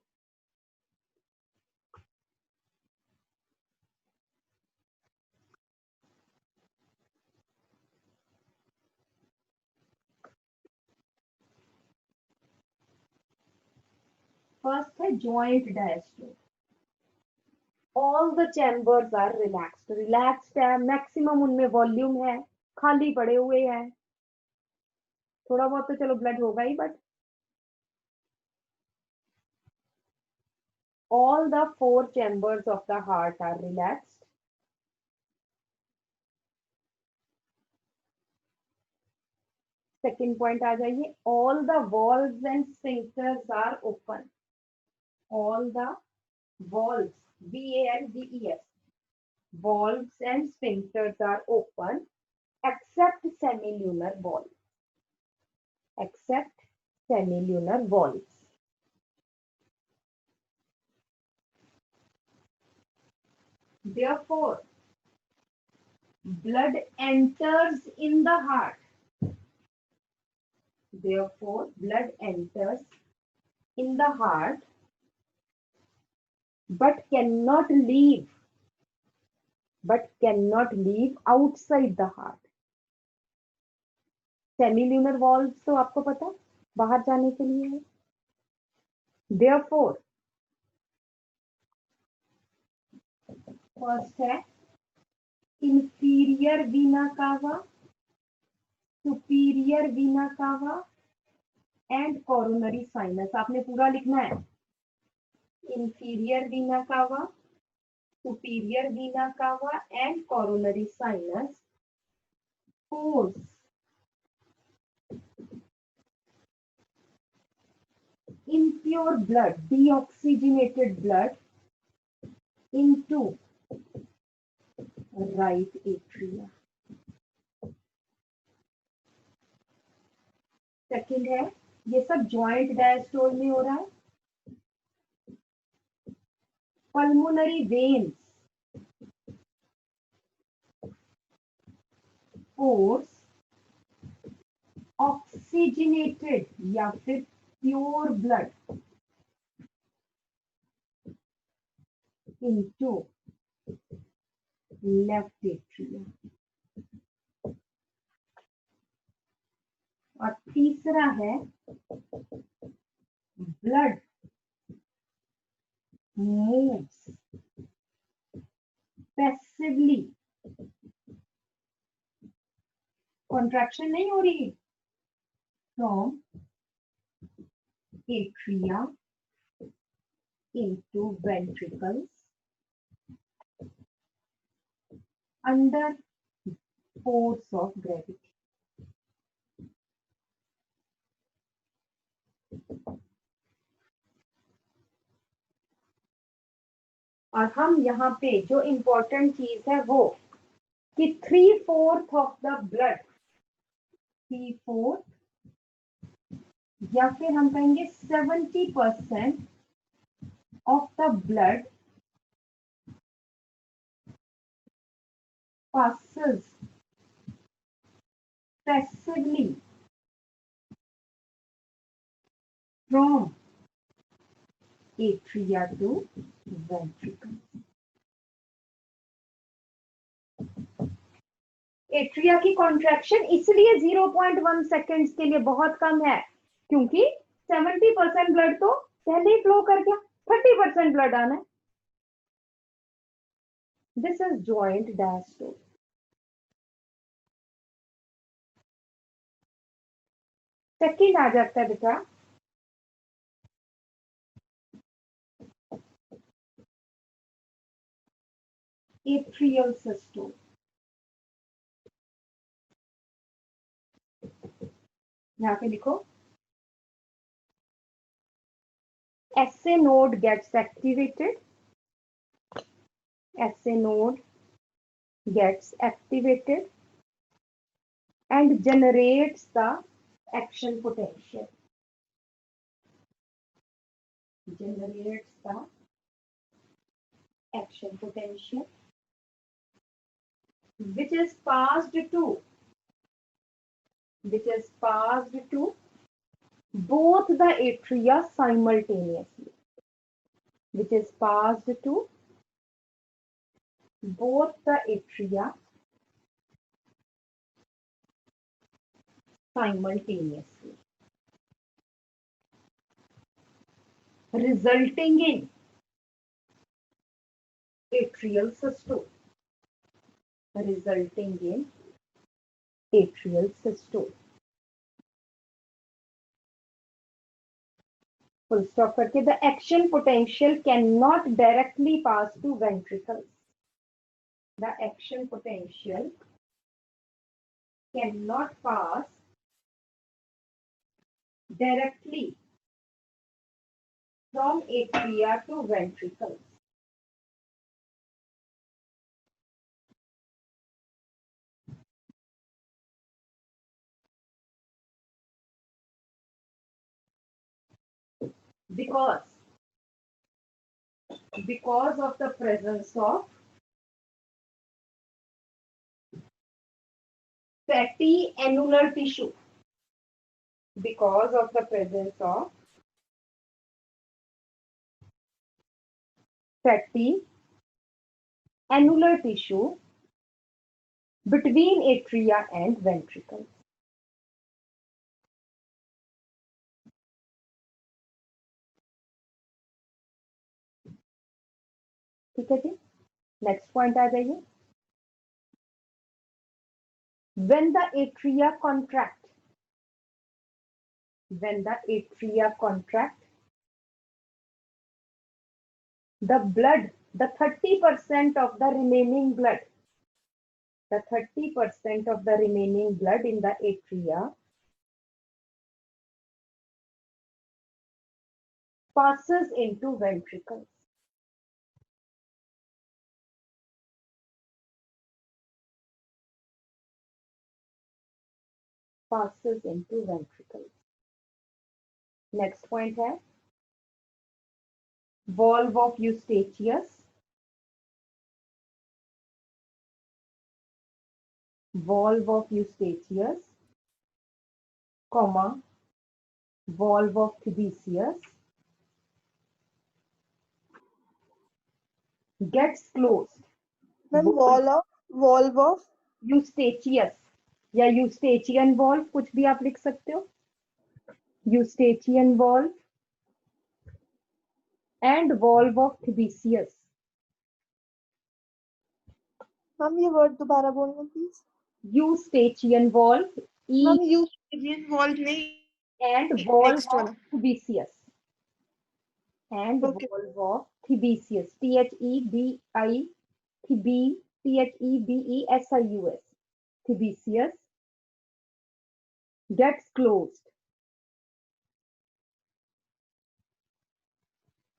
फर्स्ट है joint diastole. All the chambers are relaxed है, मैक्सिमम उनमें वॉल्यूम है, खाली पड़े हुए हैं, थोड़ा बहुत तो चलो ब्लड होगा ही, but all the 4 chambers of the heart are relaxed. Second point आ जाइए, all the valves and sphincters are open. All the valves, VALVES, valves and sphincters are open except semilunar valve. except semilunar valves. Therefore, blood enters in the heart. Therefore, blood enters in the heart but cannot leave outside the heart. Semilunar valves तो आपको पता है बाहर जाने के लिए है. Therefore, first है inferior vena cava, superior vena cava and coronary sinus. आपने पूरा लिखना है. Inferior vena cava, superior vena cava and coronary sinus force impure blood, deoxygenated blood into right atria. Second है, ये सब जॉइंट डायस्टोल में हो रहा है. पल्मोनरी वेन्स फोर्स ऑक्सीजनेटेड या फिर pure blood into left atrium. और तीसरा है ब्लड मूव्स पैसिवली, कॉन्ट्रैक्शन नहीं हो रही, from atria into ventricles under force of gravity. और हम यहाँ पे जो इम्पोर्टेंट चीज है वो कि 3/4 ऑफ द ब्लड, 3/4 या फिर हम कहेंगे 70% of the blood passes passively from atria to ventricle. Atria की कॉन्ट्रैक्शन इसलिए 0.1 सेकेंड्स के लिए बहुत कम है क्योंकि 70% ब्लड तो पहले ही फ्लो कर गया, 30% ब्लड आना है. This is joint diastole. Second आ जाता है बेटा एट्रियल सिस्टोल. यहाँ पे लिखो SA node gets activated. SA node gets activated and generates the action potential. Generates the action potential which is passed to both the atria simultaneously. Which is passed to both the atria simultaneously, resulting in atrial systole. Resulting in atrial systole. Full stop करके the action potential cannot directly pass to ventricles. The action potential cannot pass directly from atria to ventricles. because of the presence of fatty annular tissue. Because of the presence of fatty annular tissue between atria and ventricles. ठीक है जी, next point आ जाइए. When the atria contract, the blood, the 30% of the remaining blood, in the atria passes into ventricles. Next point है valve of Eustachius. Comma, valve of Thebesius gets closed. Ma'am valve of Eustachius या Eustachian valve, कुछ भी आप लिख सकते हो. Eustachian valve and valve of Thebesius. Ma'am ये word दोबारा बोलना please. Eustachian valve, ma'am Eustachian valve नहीं, and valve next of वाला. Thebesius. Okay. Valve of Thebesius. Thebesius. Thebesius gets closed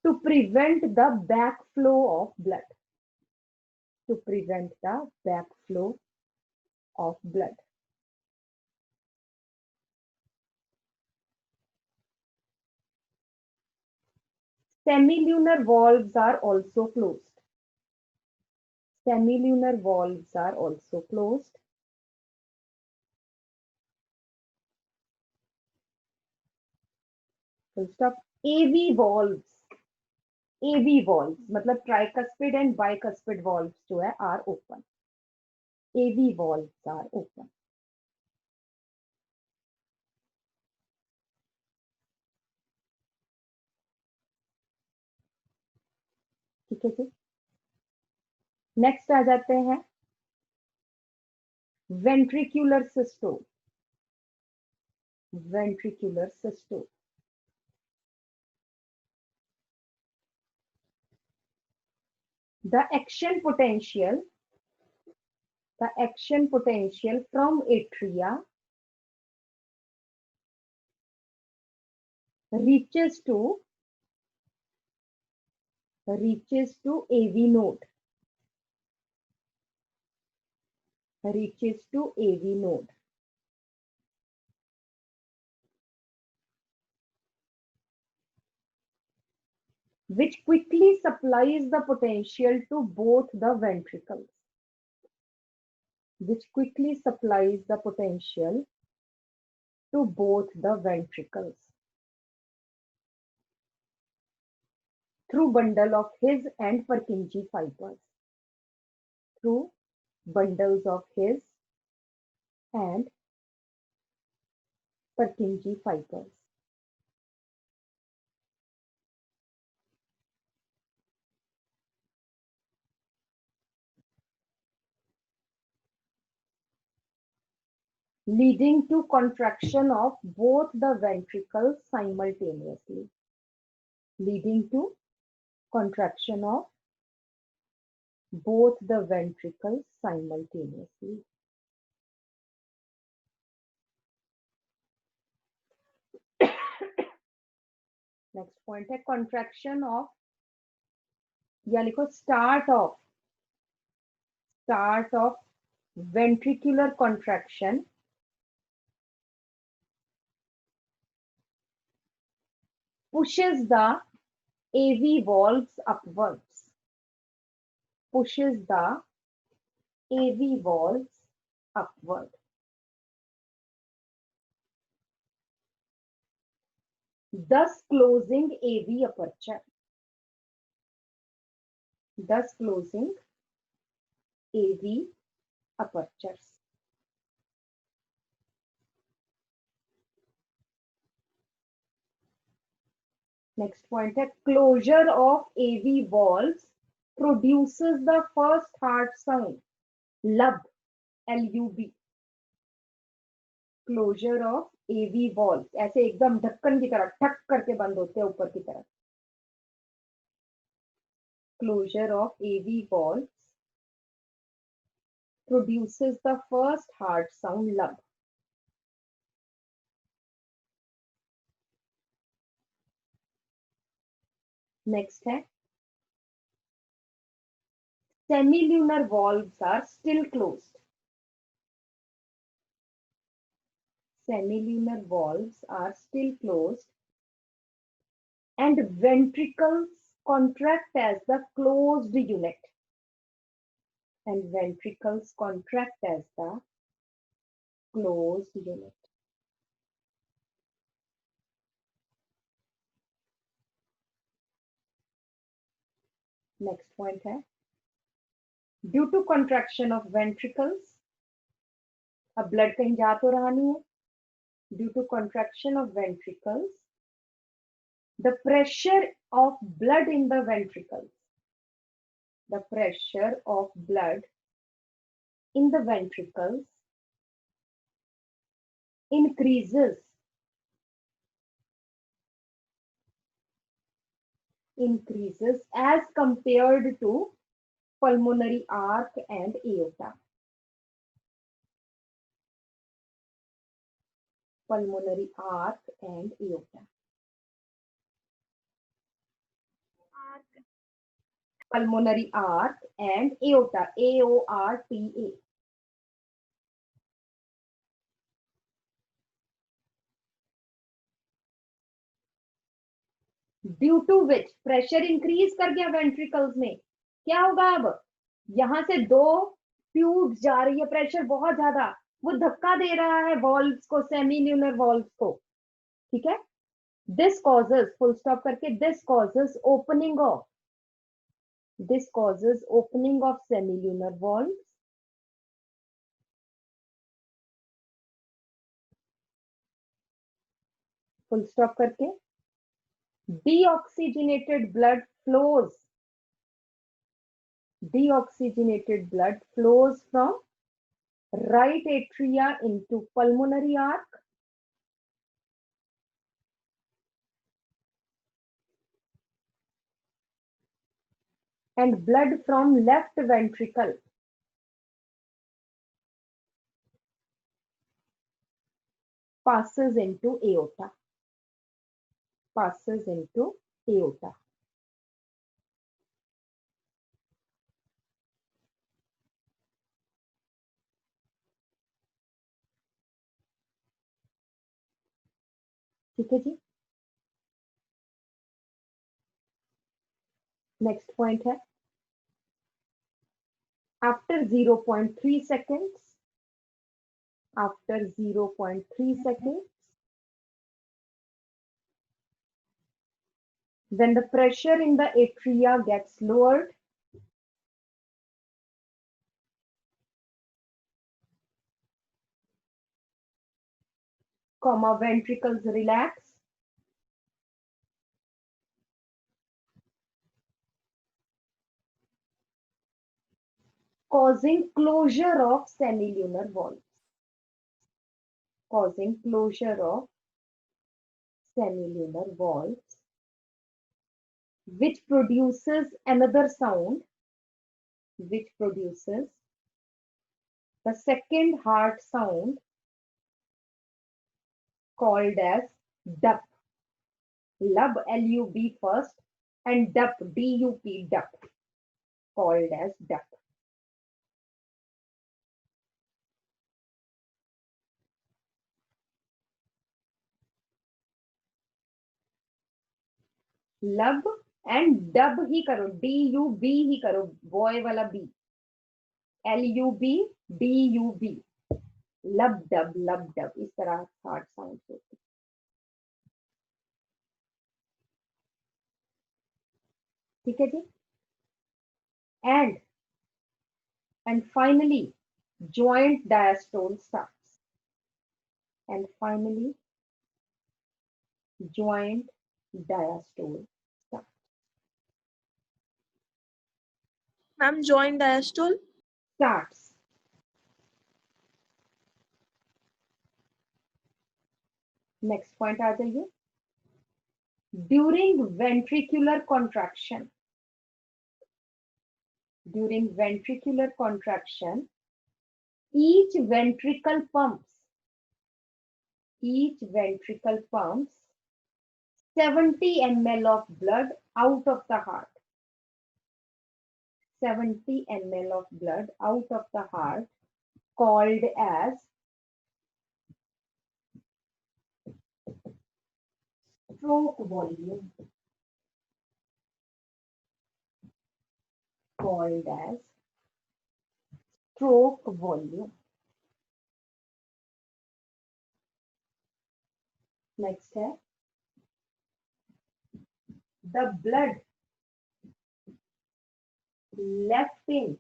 to prevent the backflow of blood. Semilunar valves are also closed. Full stop. AV valves मतलब tricuspid and bicuspid valves जो है are open. AV valves are open. ठीक है जी. Next आ जाते हैं ventricular systole. The action potential from atria reaches to AV node. Which quickly supplies the potential to both the ventricles. Through bundle of His and Purkinje fibers. Leading to contraction of both the ventricles simultaneously. Next point है contraction of, या लिखो start of ventricular contraction pushes the AV valves upwards. Pushes the AV valves upward. Thus closing AV aperture. Thus closing AV apertures. Next point है closure of AV valves produces the first hard sound lub LUB. Closure of AV valves ऐसे एकदम ढक्कन की तरह ठक करके बंद होते हैं ऊपर की तरफ. Closure of AV valves produces the first hard sound lub. Next है semilunar valves are still closed. Semilunar valves are still closed and ventricles contract as the closed unit. And ventricles contract as the closed unit. Next point है due to contraction of ventricles, अब blood कहीं जा तो रहा नहीं है. Due to contraction of ventricles, the pressure of blood in the ventricles, the pressure of blood in the ventricles increases as compared to pulmonary arc and aorta. Pulmonary arc and aorta. Pulmonary arc and aorta. AORTA. Due to which pressure increase कर गया ventricles में. क्या होगा अब यहां से दो tubes जा रही है, प्रेशर बहुत ज्यादा, वो धक्का दे रहा है वॉल्व्स को, सेमील्यूनर वॉल्व्स को. ठीक है. दिस कॉजेस फुल स्टॉप करके this causes opening of सेमील्यूनर valves full stop करके deoxygenated blood flows from right atria into pulmonary arc and blood from left ventricle passes into aorta. ठीक है जी. नेक्स्ट पॉइंट है after 0.3 seconds, when the pressure in the atria gets lowered, ventricles relax, causing closure of semilunar valves. Which produces another sound, the second heart sound called as DUP. Lub, LUB first, and DUP, DUP, DUP, called as DUP. Lub and dub ही करो, DUB ही करो, boy वाला B, LUB DUB, lub dub इस तरह hard sound होती। ठीक है जी। And finally joint diastole starts, and finally joint diastole starts. Ma'am joint diastole Starts. Next point आ जाइए। During ventricular contraction, each ventricle pumps 70 ml of blood out of the heart. 70 ml of blood out of the heart, called as stroke volume. Called as stroke volume. Next है the blood left in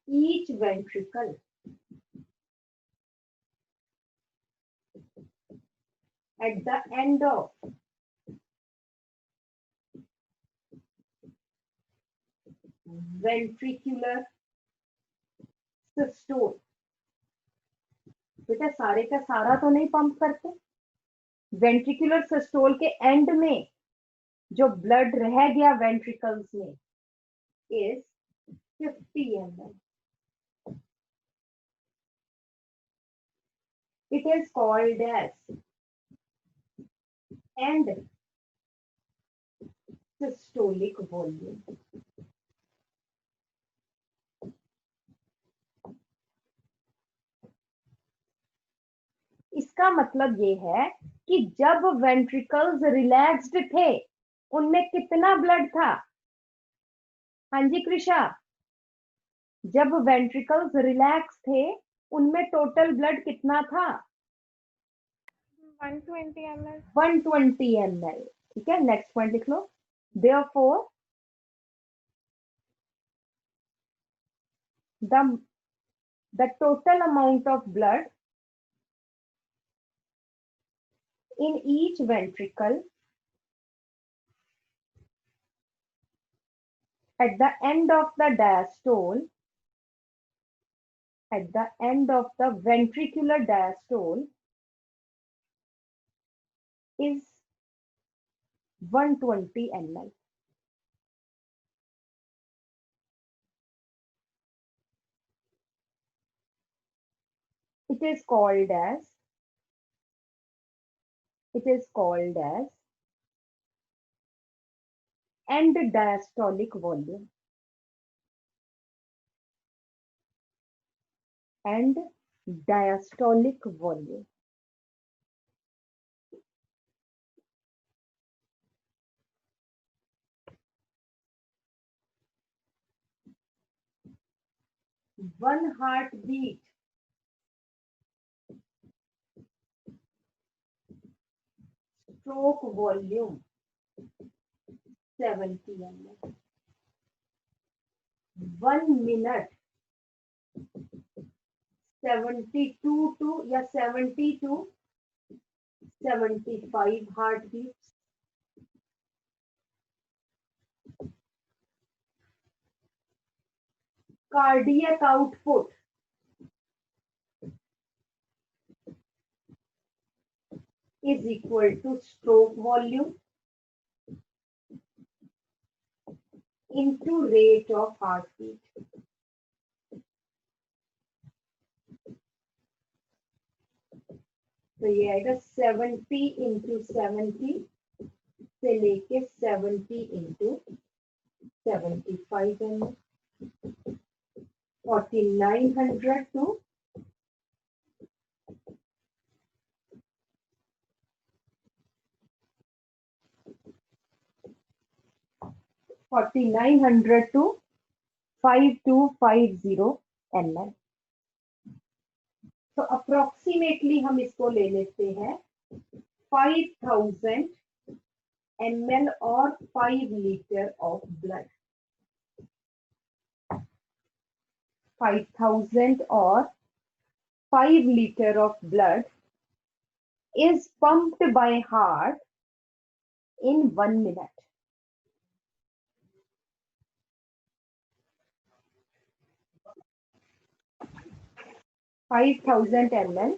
each ventricle at the end of ventricular systole. बेटा सारे का सारा तो नहीं pump करते, ventricular systole के and में जो ब्लड रह गया वेंट्रिकल्स में is 50 ml. It is called as end systolic volume. इसका मतलब ये है कि जब वेंट्रिकल्स रिलैक्स्ड थे उनमें कितना ब्लड था? हाँ जी कृषा, जब वेंट्रिकल्स रिलैक्स थे उनमें टोटल ब्लड कितना था? 120 ml. 120 ml. ठीक है, नेक्स्ट पॉइंट लिख लो। Therefore, the total amount of blood in each ventricle at the end of the diastole, at the end of the ventricular diastole, is 120 ml. It is called as end diastolic volume. End diastolic volume. One heartbeat stroke volume 70 ml. 1 minute 72 to या 70 to 75 heartbeats. Cardiac output is equal to stroke volume into rate of heartbeat. तो ये आएगा 70 into 70 से लेके 70 into 75 ml. 4900 to 4900 to 5250 ml। तो approximately हम इसको ले लेते हैं 5000 ml और 5 लीटर ऑफ ब्लड। 5000 और 5 liter of blood is pumped by heart in 1 minute. Five thousand ml.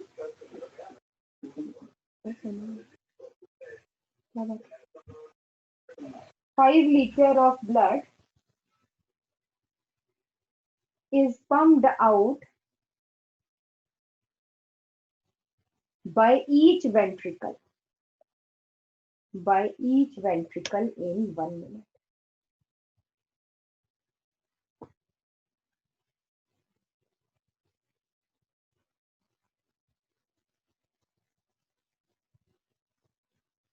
5 liter of blood is pumped out by each ventricle in 1 minute.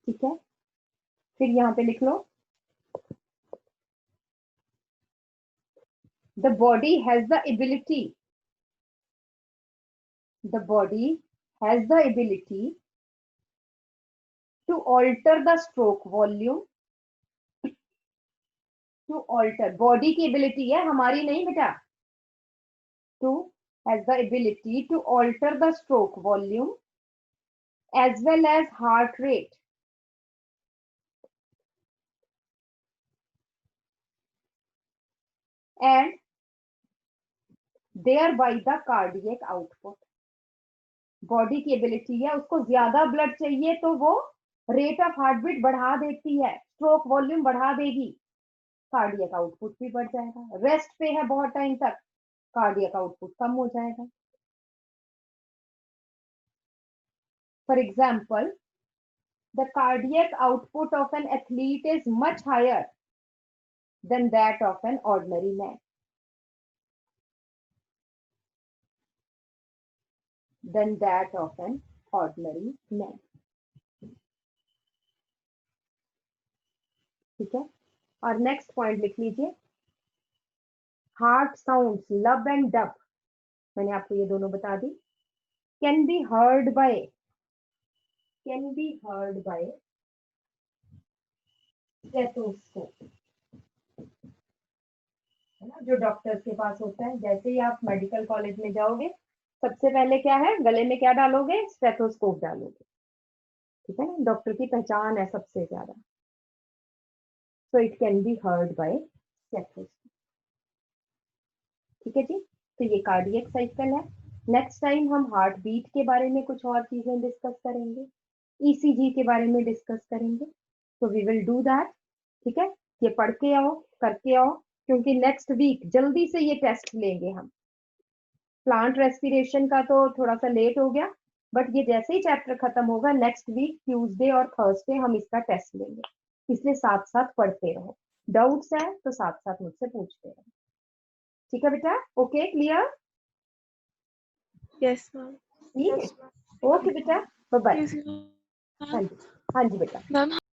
ठीक है, फिर यहां पे लिख लो the body has the ability to alter the stroke volume, to alter, body की ability है, हमारी नहीं बेटा, to has the ability to alter the stroke volume as well as heart rate and thereby the cardiac output। Body की ability है, उसको ज्यादा blood चाहिए तो वो रेट ऑफ हार्ट बीट बढ़ा देती है, स्ट्रोक वॉल्यूम बढ़ा देगी, कार्डियक आउटपुट भी बढ़ जाएगा। रेस्ट पे है बहुत टाइम तक, कार्डियक आउटपुट कम हो जाएगा। For example, the cardiac output of an athlete is much higher than that of an ordinary man. Than that of an ordinary man। ठीक है, और नेक्स्ट पॉइंट लिख लीजिए, heart sounds lub and dub, मैंने आपको ये दोनों बता दी, can be heard by stethoscope, है ना, जो डॉक्टर्स के पास होता है। जैसे ही आप मेडिकल कॉलेज में जाओगे, सबसे पहले क्या है, गले में क्या डालोगे, स्टेथोस्कोप डालोगे, ठीक है ना, डॉक्टर की पहचान है सबसे ज्यादा। So it can be heard by stethoscope. ठीक है जी, तो ये कार्डियक साइकिल है। नेक्स्ट टाइम हम हार्ट बीट के बारे में कुछ और चीजें डिस्कस करेंगे, ईसीजी के बारे में डिस्कस करेंगे, तो वी विल डू दैट। ठीक है, ये पढ़ के आओ, करके आओ, क्योंकि नेक्स्ट वीक जल्दी से ये टेस्ट लेंगे हम। प्लांट रेस्पिरेशन का तो थोड़ा सा लेट हो गया, बट ये जैसे ही चैप्टर खत्म होगा नेक्स्ट वीक ट्यूसडे और थर्सडे हम इसका टेस्ट लेंगे, इसलिए साथ साथ पढ़ते रहो। डाउट्स है तो साथ साथ मुझसे पूछते रहो। ठीक है बेटा, ओके, क्लियर? Yes ma'am. ठीक है, ओके बेटा, बाय बाय। हाँ जी बेटा। मैम